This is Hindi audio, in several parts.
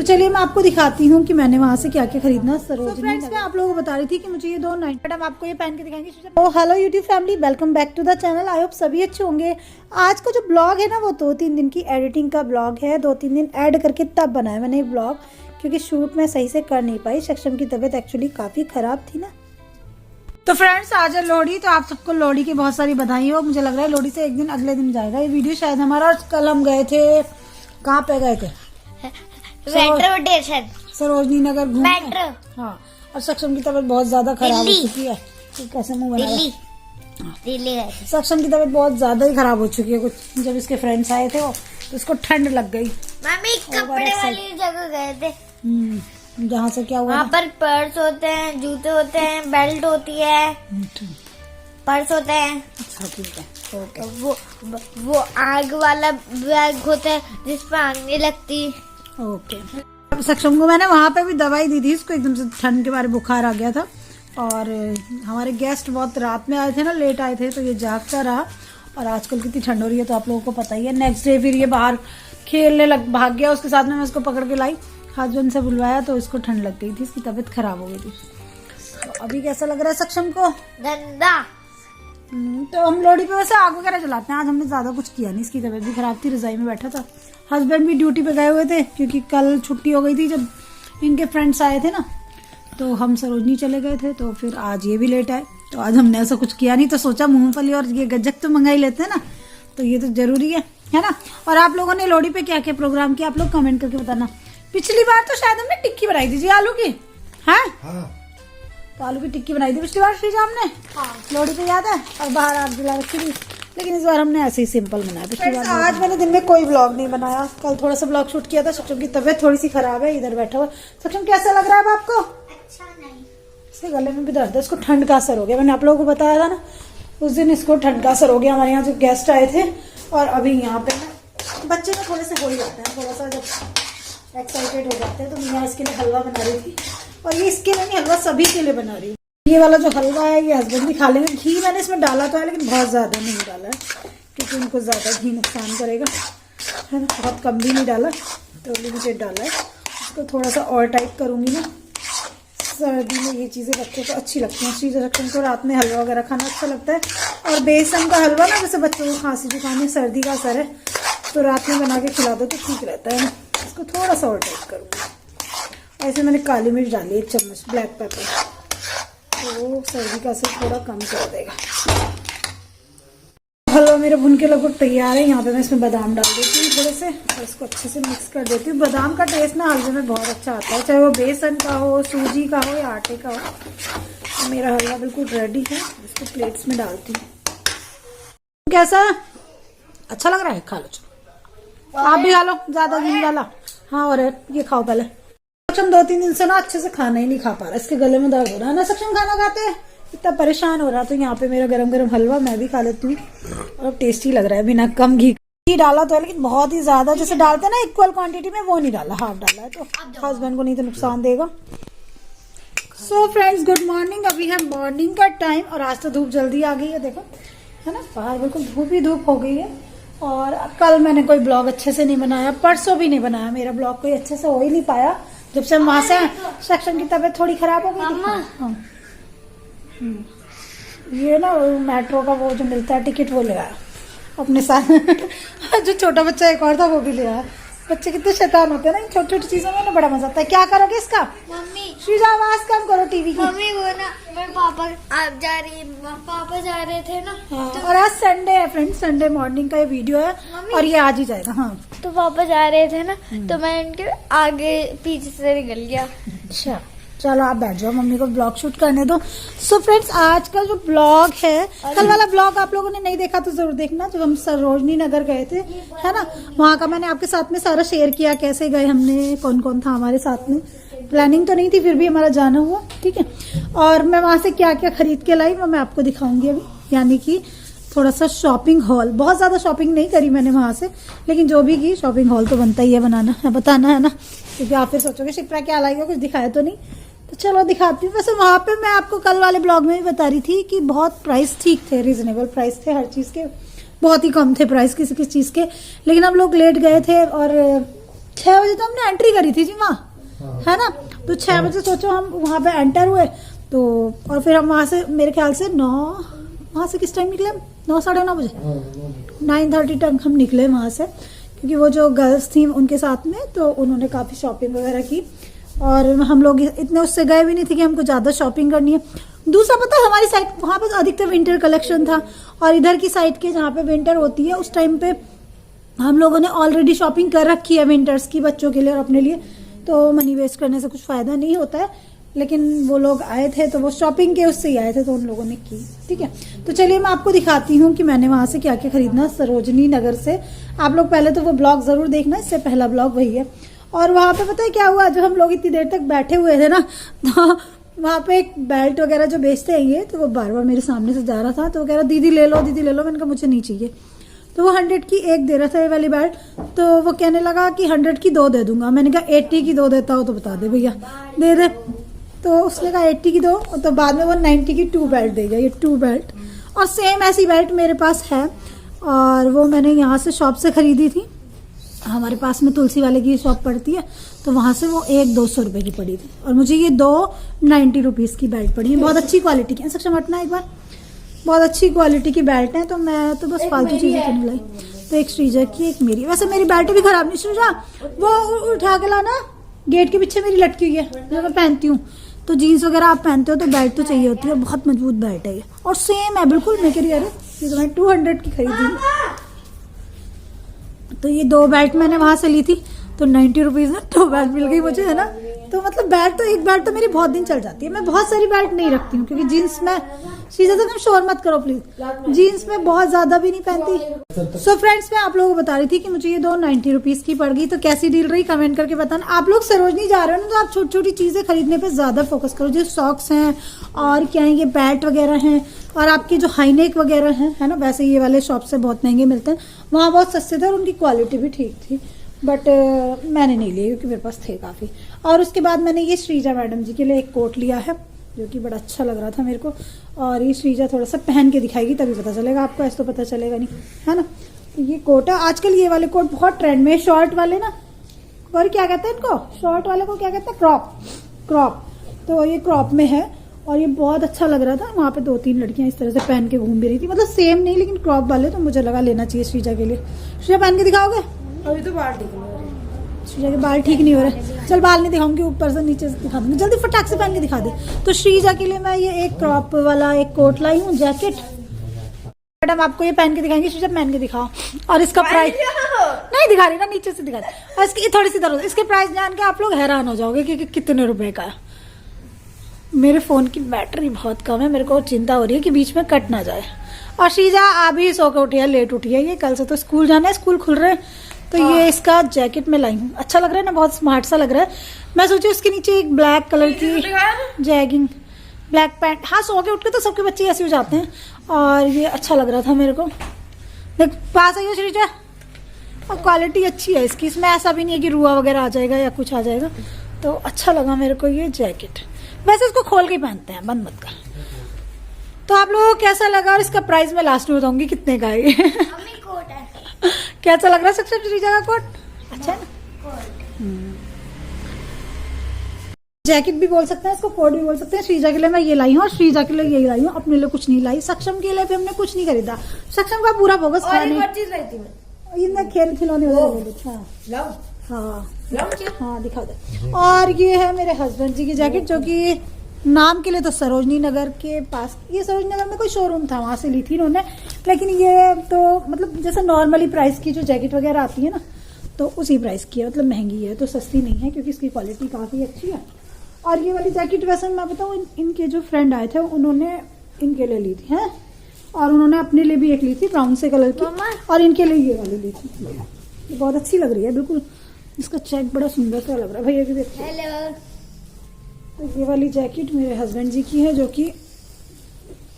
चलिए मैं आपको दिखाती हूँ कि मैंने वहाँ से क्या क्या खरीदना। सरोजिनी फ्रेंड्स मैं आप लोगों को बता रही थी कि मुझे ये 2 नाइट हम आपको ये पहन के दिखाएंगे। तो hello YouTube family, welcome back to the channel. I hope सभी अच्छे होंगे। आज का जो ब्लॉग है ना वो 2-3 दिन की एडिटिंग का ब्लॉग है। 2-3 दिन ऐड करके तब बनाया मैंने ये ब्लॉग, क्योंकि शूट मैं सही से कर नहीं पाई। सक्षम की तबीयत एक्चुअली काफ़ी ख़राब थी ना। तो फ्रेंड्स आज है लोहड़ी, तो आप सबको लोहड़ी की बहुत सारी बधाई हो। मुझे लग रहा है लोहड़ी से एक दिन अगले दिन जाएगा ये वीडियो शायद हमारा। और कल हम गए थे, कहाँ पे गए थे? सरोजनी नगर घूमने। हाँ, और सक्षम की तबीयत बहुत ज्यादा खराब हो चुकी है। कैसे मुंह बना रहा? सक्षम की तबीयत बहुत ज्यादा ही खराब हो चुकी है। कुछ जब इसके फ्रेंड्स आए थे वो, तो इसको ठंड लग गई। मम्मी कपड़े वाली जगह गए थे। जहाँ से क्या हुआ? वहाँ पर पर्स होते हैं, जूते होते हैं, बेल्ट होती है, पर्स होते हैं। अच्छा ठीक है, ओके। वो आग वाला बैग होता है जिस पर आग नहीं लगती। ओके। अब सक्षम को मैंने वहाँ पे भी दवाई दी थी। इसको एकदम से ठंड के बारे बुखार आ गया था। और हमारे गेस्ट बहुत रात में आए थे ना, लेट आए थे, तो ये जागता रहा। और आजकल कितनी ठंड हो रही है तो आप लोगों को पता ही है। नेक्स्ट डे फिर ये बाहर खेलने भाग गया। उसके साथ में मैं इसको पकड़ के लाई, हस्बैंड से बुलवाया, तो इसको ठंड लग गई थी। इसकी तबीयत खराब हो गई थी। तो अभी कैसा लग रहा है सक्षम को? गंदा। तो हम लोहड़ी पे वैसे आग वगैरह जलाते हैं। आज हमने ज्यादा कुछ किया नहीं। इसकी तबीयत भी खराब थी, रजाई में बैठा था। हस्बैंड भी ड्यूटी पे गए हुए थे, क्योंकि कल छुट्टी हो गई थी जब इनके फ्रेंड्स आए थे ना। तो हम सरोजनी चले गए थे, तो फिर आज ये भी लेट आए। तो आज हमने ऐसा कुछ किया नहीं। तो सोचा मूंगफली और ये गज्जक तो मंगा ही लेते हैं ना, तो ये तो जरूरी है ना। और आप लोगों ने लोहड़ी पे क्या क्या प्रोग्राम किया, आप लोग कमेंट करके बताना। पिछली बार तो शायद हमने टिक्की बनाई थी जी, आलू की। हाँ, तो आलू की टिक्की बनाई थी पिछली बार श्रीजा हमने। लोहड़ी पे याद है, और बाहर आग जला रखी थी। लेकिन इस बार हमने ऐसे ही सिंपल बनाया। पिछली बार आज मैंने दिन में कोई ब्लॉग नहीं बनाया। कल थोड़ा सा ब्लॉग शूट किया था। सक्षम की तबीयत थोड़ी सी खराब है, इधर बैठा हुआ। सक्षम कैसा लग रहा है अब आपको? अच्छा नहीं। इसके गले में भी दर्द है। इसको ठंड का असर हो गया। मैंने आप लोगों को बताया था ना उस दिन, इसको ठंड का असर हो गया। हमारे यहाँ जो गेस्ट आए थे, और अभी यहाँ पे बच्चे में थोड़े से हो ही जाते हैं। थोड़ा सा जब एक्साइटेड हो जाते हैं। तो मैं यहाँ इसके लिए हलवा बना रही थी। और ये इसके लिए नहीं, हलवा सभी के लिए बना रही हूँ। ये वाला जो हलवा है ये हस्बैंड भी खा लेंगे। घी मैंने इसमें डाला तो है, लेकिन बहुत ज्यादा नहीं डाला है, क्योंकि उनको ज्यादा घी नुकसान करेगा, है ना। बहुत कम भी नहीं डाला, तो लिमिटेड डाला है। इसको थोड़ा सा और टाइट करूंगी ना। सर्दी में ये चीजें बच्चों को अच्छी लगती हैं। श्री रक्षण को रात में हलवा वगैरह खाना अच्छा लगता है। और बेसन का हलवा ना, जैसे बच्चों को खांसी जुकाम में सर्दी का असर है, तो रात में बना के खिला दो तो ठीक रहता है। इसको थोड़ा सा और टाइट करूंगी। ऐसे मैंने काली मिर्च डाली 1 चम्मच, ब्लैक पेपर, तो सर्दी का असर थोड़ा कम कर देगा। हलवा मेरा भुन के लगभग तैयार है। यहाँ पे मैं इसमें बादाम डाल देती हूँ थोड़े से, और इसको अच्छे से मिक्स कर देती हूँ। बादाम का टेस्ट ना हलवे में बहुत अच्छा आता है, चाहे वो बेसन का हो, सूजी का हो, या आटे का हो। तो मेरा हलवा बिल्कुल रेडी है। इसको प्लेट्स में डालती हूँ। कैसा अच्छा लग रहा है? खा लो, आप भी खा लो, ज्यादा घी डाला। हाँ, और ये खाओ पहले। सक्षम 2-3 दिन से ना अच्छे से खाना ही नहीं खा पा रहा। इसके गले में दर्द हो रहा है ना। सक्षम खाना खाते हैं इतना परेशान हो रहा। तो यहाँ पे मेरा गरम गरम हलवा मैं भी खा लेती हूँ, और टेस्टी लग रहा है। बिना कम घी डाला तो है, लेकिन बहुत ही ज्यादा जैसे डालते हैं ना इक्वल क्वांटिटी में, वो नहीं डाला, हाफ डाला है। तो हस्बैंड को नहीं तो नुकसान देगा। So friends, good morning. अभी है मॉर्निंग का टाइम, और आज तो धूप जल्दी आ गई है, देखो, है ना। बाहर बिल्कुल धूप ही धूप हो गई है। और कल मैंने कोई ब्लॉग अच्छे से नहीं बनाया, परसों भी नहीं बनाया। मेरा ब्लॉग कोई अच्छे से हो ही नहीं पाया, जब से वहां से सक्षम की तबीयत थोड़ी खराब हो गई थी। ये ना मेट्रो का वो जो मिलता है टिकट, वो ले आया अपने साथ। जो छोटा बच्चा एक और था वो भी ले आया। बच्चे कितने शैतान होते हैं ना, इन छोटी छोटी चीजों में ना बड़ा मजा आता है। क्या करोगे इसका? मम्मी श्रीजा आवाज कम करो टीवी की। मम्मी वो ना, मेरे पापा जा रहे थे ना। हाँ, तो और आज संडे है फ्रेंड्स, संडे मॉर्निंग का ये वीडियो है, और ये आज ही जाएगा। हाँ, तो पापा जा रहे थे ना, तो मैं इनके आगे पीछे से निकल गया। अच्छा, चलो आप बैठ जाओ, मम्मी को ब्लॉग शूट करने दो। सो फ्रेंड्स, आज का जो ब्लॉग है, कल वाला ब्लॉग आप लोगों ने नहीं देखा तो जरूर देखना, जब हम सरोजनी नगर गए थे, है ना। वहाँ का मैंने आपके साथ में सारा शेयर किया, कैसे गए हमने, कौन कौन था हमारे साथ में। प्लानिंग तो नहीं थी, फिर भी हमारा जाना हुआ, ठीक है। और मैं वहाँ से क्या क्या खरीद के लाई वो मैं आपको दिखाऊंगी अभी। यानी कि थोड़ा सा शॉपिंग हॉल, बहुत ज्यादा शॉपिंग नहीं करी मैंने वहां से, लेकिन जो भी की शॉपिंग हॉल तो बनता ही है, बनाना है, बताना है ना, क्योंकि आप फिर सोचोगे शिप्रा क्या लाएगा, कुछ दिखाया तो नहीं। तो चलो दिखाती हूँ। वैसे वहां पे मैं आपको कल वाले ब्लॉग में भी बता रही थी कि बहुत प्राइस ठीक थे, रीजनेबल प्राइस थे हर चीज के, बहुत ही कम थे प्राइस किसी किसी चीज के। लेकिन हम लोग लेट गए थे और 6 बजे तो हमने एंट्री करी थी जी वहाँ, है ना। तो 6 बजे सोचो हम वहाँ पे एंटर हुए तो, और फिर हम वहाँ से मेरे ख्याल से 9, वहाँ से किस टाइम निकले हम? 9 साढ़े 9 बजे, 9:30 तक हम निकले वहाँ से, क्योंकि वो जो गर्ल्स थी उनके साथ में, तो उन्होंने काफ़ी शॉपिंग वगैरह की और हम लोग इतने उससे गए भी नहीं थे कि हमको ज़्यादा शॉपिंग करनी है। दूसरा पता है, हमारी साइड वहाँ पर अधिकतर विंटर कलेक्शन था और इधर की साइड के जहाँ पे विंटर होती है उस टाइम पे हम लोगों ने ऑलरेडी शॉपिंग कर रखी है विंटर्स की, बच्चों के लिए और अपने लिए, तो मनी वेस्ट करने से कुछ फ़ायदा नहीं होता है। लेकिन वो लोग आए थे तो वो शॉपिंग के उससे ही आए थे तो उन लोगों ने की। ठीक है, तो चलिए मैं आपको दिखाती हूँ कि मैंने वहाँ से क्या क्या खरीदना सरोजनी नगर से। आप लोग पहले तो वो ब्लॉग ज़रूर देखना, इससे पहला ब्लॉग वही है। और वहाँ पे पता है क्या हुआ, जो हम लोग इतनी देर तक बैठे हुए थे ना, तो वहाँ पे एक बेल्ट वगैरह जो बेचते हैं ये, तो वो बार बार मेरे सामने से जा रहा था, तो वो कह रहा दीदी ले लो दीदी ले लो। मैंने कहा मुझे नहीं चाहिए। तो वो 100 की एक दे रहा था ये वाली बेल्ट, तो वो कहने लगा कि 100 की 2 दे दूंगा। मैंने कहा 80 की 2 देता हो तो बता दे भैया, दे दे। तो उसने कहा 80 की 2, तो बाद में वो 90 की 2 बेल्ट देगा, ये 2 बेल्ट। और सेम ऐसी बेल्ट मेरे पास है और वो मैंने यहाँ से शॉप से खरीदी थी। हमारे पास में तुलसी वाले की शॉप पड़ती है, तो वहाँ से वो 200 रुपये की पड़ी थी और मुझे ये 2 90 रुपीज़ की बेल्ट पड़ी है। बहुत अच्छी क्वालिटी की है, सक्षम हटना एक बार, बहुत अच्छी क्वालिटी की बेल्ट है। तो मैं तो बस फालतू चीज़ें तो नहीं लाई, तो एक श्रीजा की एक मेरी। वैसे मेरी बेल्ट भी खराब नहीं श्रीजा, वो उठा के लाना, गेट के पीछे मेरी लटकी हुई है जो मैं पहनती हूँ। तो जीन्स वगैरह आप पहनते हो तो बेल्ट तो चाहिए होती है, बहुत मजबूत बेल्ट है ये और सेम है बिल्कुल। मैं कह रही अरे ये तो मैं 200 की खरीदी। तो ये 2 बेल्ट मैंने वहां से ली थी, तो 90 रुपीज में 2 बेल्ट मिल गई मुझे, है ना। तो मतलब बेल्ट तो एक बेल्ट तो मेरी बहुत दिन चल जाती है। मैं बहुत सारी बेल्ट नहीं रखती हूँ क्योंकि जीन्स में, सीधे तक शोर मत करो प्लीज, जीन्स में बहुत ज्यादा भी नहीं पहनती। सो फ्रेंड्स, मैं आप लोगों को बता रही थी कि मुझे ये 2 90 रुपीज की पड़ गई। तो कैसी डील रही कमेंट करके बताना। आप लोग सरोजनी जा रहे हो ना, तो आप छोटी छोटी चीजें खरीदने पे ज्यादा फोकस करो, जो सॉक्स हैं और क्या है ये बैट वगैरह हैं और आपके जो हाईनेक वगैरह हैं, है ना। वैसे ये वाले शॉप से बहुत महंगे मिलते हैं, वहाँ बहुत सस्ते थे और उनकी क्वालिटी भी ठीक थी, बट मैंने नहीं लिए क्योंकि मेरे पास थे काफ़ी। और उसके बाद मैंने ये श्रीजा मैडम जी के लिए एक कोट लिया है जो कि बड़ा अच्छा लग रहा था मेरे को, और ये श्रीजा थोड़ा सा पहन के दिखाएगी तभी पता चलेगा आपको, ऐसे तो पता चलेगा नहीं, है ना। तो ये कोट है, आजकल ये वाले कोट बहुत ट्रेंड में, शॉर्ट वाले ना, और क्या कहते हैं इनको, शॉर्ट वाले को क्या कहते हैं, क्रॉप। तो ये क्रॉप में है और ये बहुत अच्छा लग रहा था। वहाँ पे 2-3 लड़कियां इस तरह से पहन के घूम भी रही थी, मतलब सेम नहीं लेकिन क्रॉप वाले, तो मुझे लगा लेना चाहिए श्रीजा के लिए। श्रीजा पहन के दिखाओगे? अभी तो बाल ठीक नहीं हो रहे, श्रीजा के बाल ठीक नहीं हो रहे। चल बाल नहीं दिखाऊंगी, ऊपर से नीचे से दिखा दूंगी, जल्दी फटाक से पहन के दिखा दे। तो श्रीजा के लिए मैं ये एक क्रॉप वाला एक कोट लाई हूँ, जैकेट। मैडम आपको ये पहन के दिखाएंगे, श्रीजा पहन के दिखाओ। और इसका प्राइस नहीं दिखा रही ना, नीचे से दिखा रही। और इसकी थोड़ी सी तरह, इसके प्राइस जान के आप लोग हैरान हो जाओगे कि कितने रुपए का है। मेरे फोन की बैटरी बहुत कम है, मेरे को चिंता हो रही है कि बीच में कट ना जाए। और श्रीजा अभी सो के उठी है, लेट उठी है, ये कल से तो स्कूल जाना है, स्कूल खुल रहे हैं। तो ये इसका जैकेट में लाई हूँ, अच्छा लग रहा है ना, बहुत स्मार्ट सा लग रहा है। मैं सोची उसके नीचे एक ब्लैक कलर की जैगिंग ब्लैक पैंट। हाँ, सो के उठ के तो सबके बच्चे ऐसे हो जाते हैं, और ये अच्छा लग रहा था मेरे को। देख पास आई हो श्रीजा, और क्वालिटी अच्छी है इसकी, इसमें ऐसा भी नहीं है कि रुआ वगैरह आ जाएगा या कुछ आ जाएगा। तो अच्छा लगा मेरे को ये जैकेट। वैसे इसको खोल के पहनते हैं, बंद मत कर। तो आप लोगों को कैसा लगा, और इसका प्राइस मैं लास्ट में बताऊंगी कितने का है। कोट है, कैसा लग रहा है सबसे श्रीजा का कोट? अच्छा है ना, जैकेट भी बोल सकते हैं इसको, कोट भी बोल सकते हैं। श्रीजा के लिए मैं ये लाई हूँ और श्रीजा के लिए यही लाई हूँ, अपने लिए कुछ नहीं लाई। सक्षम के लिए भी हमने कुछ नहीं खरीदा, सक्षम का पूरा फोकस खेल खिलौने हाँ दिखा दे। और ये है मेरे हस्बैंड जी की जैकेट, जो कि नाम के लिए तो सरोजनी नगर के पास, ये सरोजनी नगर में कोई शोरूम था वहां से ली थी इन्होंने, लेकिन ये तो मतलब जैसे नॉर्मली प्राइस की जो जैकेट वगैरह आती है ना, तो उसी प्राइस की है, मतलब महंगी है, तो सस्ती नहीं है क्योंकि इसकी क्वालिटी काफी अच्छी है। और ये वाली जैकेट वैसे मैं बताऊँ, इनके जो फ्रेंड आए थे उन्होंने इनके लिए ली थी, है, और उन्होंने अपने लिए भी एक ली थी ब्राउन से कलर की, और इनके लिए ये वाली ली थी। ये बहुत अच्छी लग रही है, बिल्कुल इसका चेक बड़ा सुंदर सा लग रहा है भैया की। देखिए तो ये वाली जैकेट मेरे हस्बैंड जी की है, जो कि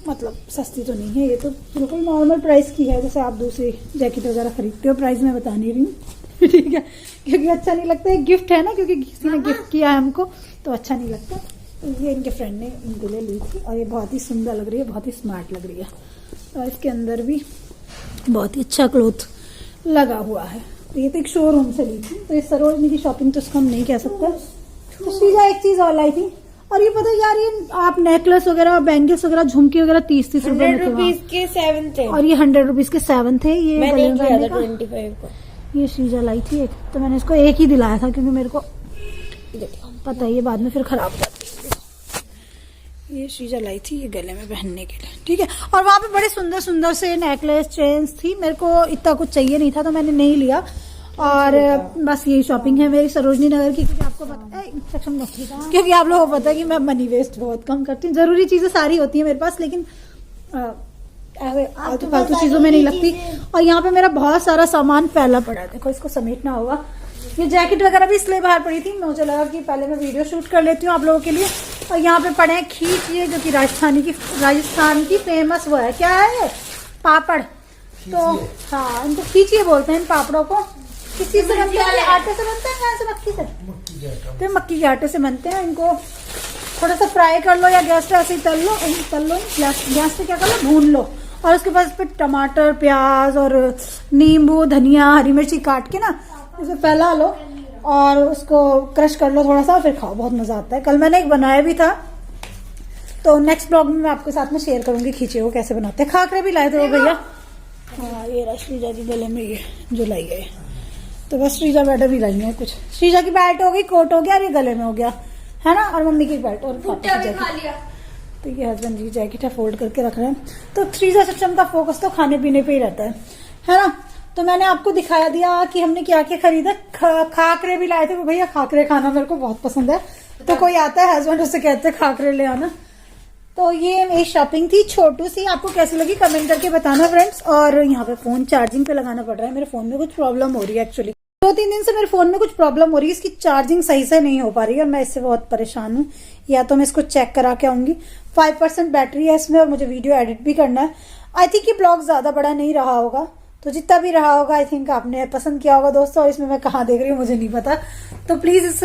मतलब सस्ती तो नहीं है, ये तो बिल्कुल नॉर्मल प्राइस की है, जैसे आप दूसरी जैकेट वगैरह खरीदते हो। प्राइस मैं बता नहीं रही हूँ ठीक है, क्योंकि अच्छा नहीं लगता, एक गिफ्ट है ना, क्योंकि किसी ने गिफ्ट किया है हमको, तो अच्छा नहीं लगता। तो ये इनके फ्रेंड ने इनके लिए ली थी, और ये बहुत ही सुंदर लग रही है, बहुत ही स्मार्ट लग रही है। और इसके अंदर भी बहुत ही अच्छा क्लोथ लगा हुआ है, तो ये तो एक शोरूम से ली थी, तो इस सरोजनी की शॉपिंग तो उसको हम नहीं कह सकते। तो श्रीजा एक चीज और लाई थी, और ये पता है यार, ये आप नेकलेस वगैरह, बैंगल्स वगैरह, झुमकी वगैरह 30-30 रुपए में थे वहाँ। के 7 थे और ये 100 रुपीज के 7 थे। ये मैंने गले में किया पहनने था का। 25 को। ये श्रीजा लाई थी एक, तो मैंने इसको एक ही दिलाया था क्योंकि मेरे को पता है ये बाद में फिर खराब हो जाती है। ये श्रीजा लाई थी ये गले में पहनने के लिए, ठीक है। और वहाँ पे बड़े सुंदर सुंदर से नेकलेस, चेन्स थी, मेरे को इतना कुछ चाहिए नहीं था तो मैंने नहीं लिया। और बस यही शॉपिंग है मेरी सरोजनी नगर की, क्योंकि आपको पता है क्योंकि आप लोगों को पता है कि मैं मनी वेस्ट बहुत कम करती हूँ। जरूरी चीजें सारी होती है मेरे पास, लेकिन आलतू फालतू चीजों में नहीं लगती। और यहाँ पे मेरा बहुत सारा सामान फैला पड़ा है, देखो इसको समेटना होगा। ये जैकेट वगैरह भी इसलिए बाहर पड़ी थी, मुझे लगा कि पहले मैं वीडियो शूट कर लेती हूँ आप लोगों के लिए। और यहाँ पे पड़े हैं खींच, ये जो कि राजस्थान की फेमस वो है, क्या है ये, पापड़। तो हाँ, इनको खींचिए बोलते हैं इन पापड़ों को। किस चीज से बनते हैं? आटे से बनते हैं, कहाँ से? मक्की से। तो मक्की के आटे से बनते हैं। इनको थोड़ा सा फ्राई कर लो या गैस पे ऐसे ही तल लो, गैस पे क्या कर लो, भून लो। और उसके बाद फिर टमाटर, प्याज और नींबू, धनिया, हरी मिर्ची काट के ना उसे फैला लो और उसको क्रश कर लो थोड़ा सा, फिर खाओ, बहुत मजा आता है। कल मैंने एक बनाया भी था, तो नेक्स्ट ब्लॉग में मैं आपके साथ में शेयर करूंगी खींचे वो कैसे बनाते हैं। खाकरे भी लाए थे वो भैया। हाँ, ये श्रीजा की गले में ये जो लाई गए, तो बस श्रीजा बेल्ट भी लाई है कुछ। श्रीजा की बेल्ट हो गई, कोट हो गया, और ये गले में हो गया है ना, और मम्मी की बेल्ट और पापा की जैकेट। तो ये हस्बैंड जी जैकेट है, फोल्ड करके रख रहे हैं। तो श्रीजा सक्षम का फोकस तो खाने पीने पे ही रहता है ना। तो मैंने आपको दिखाया दिया कि हमने क्या क्या खरीदा। खाकरे भी लाए थे वो भैया, खाकरे खाना मेरे को बहुत पसंद है, तो कोई आता है हस्बैंड उससे कहते हैं खाकरे ले आना। तो ये मेरी शॉपिंग थी छोटू सी, आपको कैसी लगी कमेंट करके बताना फ्रेंड्स। और यहाँ पे फोन चार्जिंग पे लगाना पड़ रहा है, मेरे फोन में कुछ प्रॉब्लम हो रही है एक्चुअली। 2-3 दिन से मेरे फोन में कुछ प्रॉब्लम हो रही है, इसकी चार्जिंग सही से नहीं हो पा रही है और मैं इससे बहुत परेशान हूँ। या तो मैं इसको चेक करा के आऊंगी। 5% बैटरी है इसमें और मुझे वीडियो एडिट भी करना है। आई थिंक ये ब्लॉग ज्यादा बड़ा नहीं रहा होगा, तो जितना भी रहा होगा आई थिंक आपने पसंद किया होगा दोस्तों। और इसमें मैं कहाँ देख रही हूँ मुझे नहीं पता, तो प्लीज इस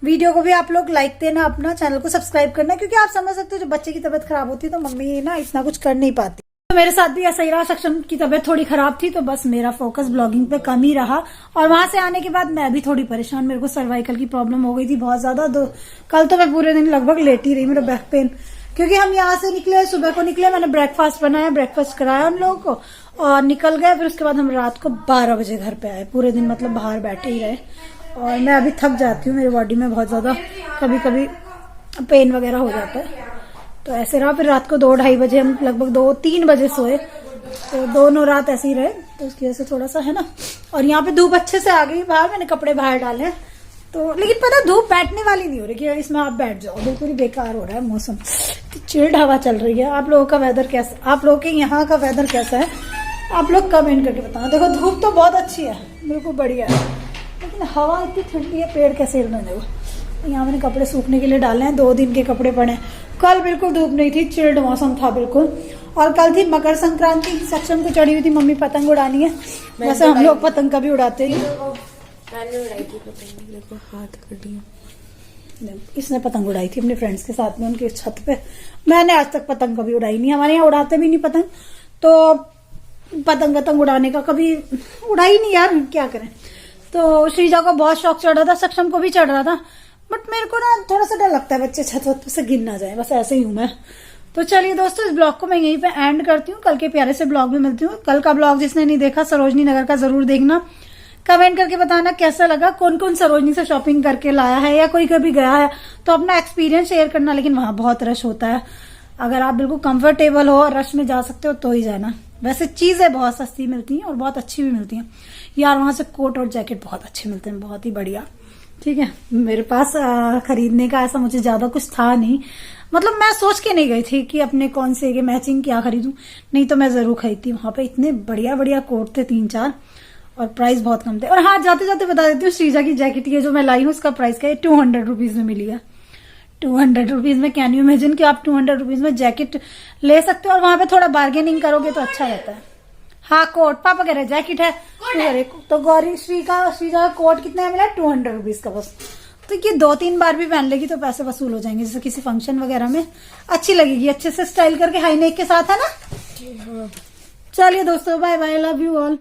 वीडियो को भी आप लोग लाइक देना, अपना चैनल को सब्सक्राइब करना, क्योंकि आप समझ सकते हो जब बच्चे की तबीयत खराब होती है तो मम्मी ना इतना कुछ कर नहीं पाती। तो मेरे साथ भी ऐसा ही रहा, सक्षम की तबीयत थोड़ी खराब थी तो बस मेरा फोकस ब्लॉगिंग पे कम ही रहा। और वहां से आने के बाद मैं भी थोड़ी परेशान, मेरे को सर्वाइकल की प्रॉब्लम हो गई थी बहुत ज्यादा। कल तो मैं पूरे दिन लगभग लेटी रही, मेरा बैक पेन, क्योंकि हम यहाँ से निकले, सुबह को निकले, मैंने ब्रेकफास्ट बनाया, ब्रेकफास्ट कराया उन लोगों को और निकल गए। फिर उसके बाद हम रात को 12 बजे घर पे आए, पूरे दिन मतलब बाहर बैठे ही रहे। और मैं अभी थक जाती हूँ, मेरी बॉडी में बहुत ज्यादा कभी कभी पेन वगैरह हो जाता है, तो ऐसे रहा। फिर रात को 2-2:30 बजे हम लगभग 2-3 बजे सोए, तो दोनों रात ऐसे ही रहे, तो उसकी वजह से थोड़ा सा है ना। और यहाँ पे धूप अच्छे से आ गई बाहर, मैंने कपड़े बाहर डाले हैं, तो लेकिन पता धूप बैठने वाली नहीं हो रही कि इसमें आप बैठ जाओ, बिल्कुल ही बेकार हो रहा है मौसम। चिल्ड हवा चल रही है। आप लोगों का वेदर कैसा, आप लोगों के यहाँ का वेदर कैसा है, आप लोग कमेंट करके बताना। देखो धूप तो बहुत अच्छी है, बिल्कुल बढ़िया है, लेकिन हवा इतनी ठंडी है, पेड़ कैसे हिल रहे हैं। देखो यहाँ मैंने कपड़े सूखने के लिए डाले हैं, 2 दिन के कपड़े पड़े हैं। कल बिल्कुल धूप नहीं थी, चिल्ड मौसम था बिल्कुल। और कल थी मकर संक्रांति, सक्षम को चढ़ी हुई थी मम्मी पतंग उड़ानी है, वैसे हम लोग पतंग कभी उड़ाते नहीं। मैंने उड़ाई थी पतंग, देखो हाथ कर दिया। इसने पतंग उड़ाई थी अपने फ्रेंड्स के साथ में उनके छत पे। मैंने आज तक पतंग कभी उड़ाई नहीं, हमारे यहाँ उड़ाते भी नहीं पतंग, तो पतंग उड़ाने का कभी उड़ाई नहीं यार, क्या करें। तो श्रीजा को बहुत शौक चढ़ रहा था, सक्षम को भी चढ़ रहा था, बट मेरे को ना थोड़ा सा डर लगता है बच्चे छत से गिर ना जाए, बस ऐसे ही हूं मैं। तो चलिए दोस्तों, इस ब्लॉग को मैं यहीं पे एंड करती हूँ, कल के प्यारे से ब्लॉग में मिलती हूँ। कल का ब्लॉग जिसने नहीं देखा सरोजनी नगर का जरूर देखना, कमेंट करके बताना कैसा लगा, कौन कौन सरोजनी से शॉपिंग करके लाया है या कोई कभी गया है तो अपना एक्सपीरियंस शेयर करना। लेकिन वहां बहुत रश होता है, अगर आप बिल्कुल कंफर्टेबल हो और रश में जा सकते हो तो ही जाना। वैसे चीजें बहुत सस्ती मिलती हैं और बहुत अच्छी भी मिलती हैं यार, वहां से कोट और जैकेट बहुत अच्छे मिलते हैं, बहुत ही बढ़िया। ठीक है, मेरे पास खरीदने का ऐसा मुझे ज्यादा कुछ था नहीं, मतलब मैं सोच के नहीं गई थी कि अपने कौन से के मैचिंग क्या खरीदूं, नहीं तो मैं जरूर खरीदती। वहां पे इतने बढ़िया बढ़िया कोट थे 3-4 और प्राइस बहुत कम थे। और हाँ, जाते जाते बता देती हूँ, श्रीजा की जैकेट ये जो मैं लाई हूँ उसका प्राइस क्या है, 200 रुपीज में मिली है। 200 रुपीज में, कैन यू इमेजिन कि आप 200 रुपीज में जैकेट ले सकते हो। और वहां पे थोड़ा बार्गेनिंग करोगे तो अच्छा रहता है। हाँ, कोट पापा कह रहे जैकेट है, तो गौरी श्रीजा का कोट कितने में मिला, 200 रुपीज का बस। तो ये 2-3 बार भी पहन लेगी तो पैसे वसूल हो जाएंगे, जैसे किसी फंक्शन वगैरह में अच्छी लगेगी, अच्छे से स्टाइल करके हाई नेक के साथ, है ना। चलिए दोस्तों, bye bye, love you all.